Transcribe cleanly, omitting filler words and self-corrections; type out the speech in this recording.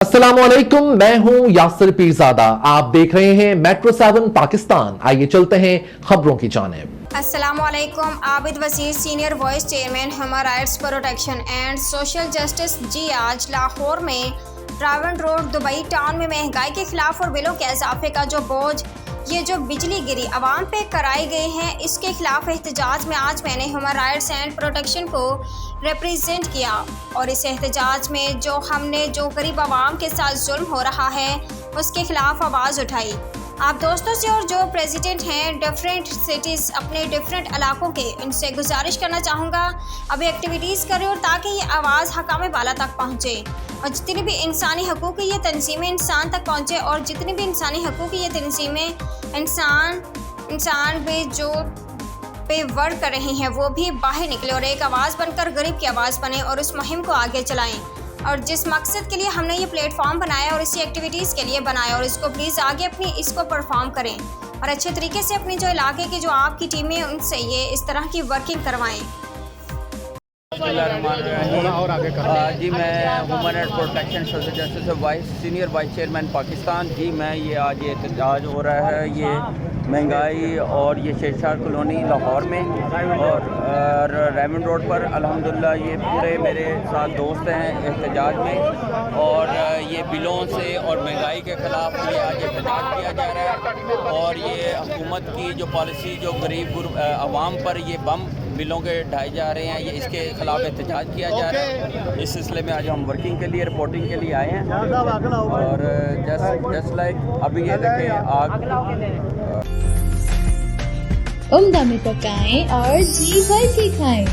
अस्सलामुअलैकुम, मैं हूं यासिर पीरजादा। आप देख रहे हैं मेट्रो 7 पाकिस्तान। आइए चलते हैं खबरों की जानिब। अस्सलामुअलैकुम। Abid Wasir, senior vice chairman human rights protection and social justice जी आज लाहौर में ट्रावेंट रोड दुबई टाउन में महंगाई के खिलाफ और बिलों के इजाफे का जो बोझ ये जो बिजली गिरी आवाम पे कराई गई हैं, इसके खिलाफ एहतजाज में आज मैंने ह्यूमन राइट्स एंड प्रोटेक्शन को रिप्रेजेंट किया और इस एहतजाज में जो गरीब आवाम के साथ जुल्म हो रहा है उसके खिलाफ आवाज़ उठाई। आप दोस्तों से और जो प्रेसिडेंट हैं डिफरेंट सिटीज़ अपने डिफरेंट इलाकों के, इनसे गुजारिश करना चाहूँगा अभी एक्टिविटीज़ करें और ताकि ये आवाज़ हकाम बाला तक पहुँचे और जितनी भी इंसानी हकूक़ की ये तंजीमें इंसान तक पहुँचे और जितनी भी इंसानी हकूक़ की ये तंजीमें इंसान पे जो पे वर्क कर रही हैं वो भी बाहर निकले और एक आवाज़ बनकर गरीब की आवाज़ बने और उस मुहिम को आगे चलाएं। और जिस मकसद के लिए हमने ये प्लेटफॉर्म बनाया और इसी एक्टिविटीज़ के लिए बनाया और इसको प्लीज़ आगे इसको परफॉर्म करें और अच्छे तरीके से अपनी जो इलाके की जो आपकी टीमें उनसे ये इस तरह की वर्किंग करवाएं। जी, मैं human rights protection social justice senior vice chairman Pakistan. जी, मैं ये आज ये एहतजाज हो रहा है ये महंगाई और ये शेरशाह कॉलोनी लाहौर में और रेमंड रोड पर। अल्हम्दुलिल्लाह ये पूरे मेरे साथ दोस्त हैं एहतजाज में और ये बिलों से और महंगाई के ख़िलाफ़ ये आज एहतजाज किया जा रहा है और ये हुकूमत की जो पॉलिसी जो गरीब आवाम पर ये बम बिलों के ढाए जा रहे हैं, ये इसके खिलाफ एहतजाज किया जा रहा है। इस सिलसिले में आज हम वर्किंग के लिए रिपोर्टिंग के लिए आए हैं और जस्ट लाइक अभी ये देखें आग उम्दा में पकाएं और जी भर के खाएं।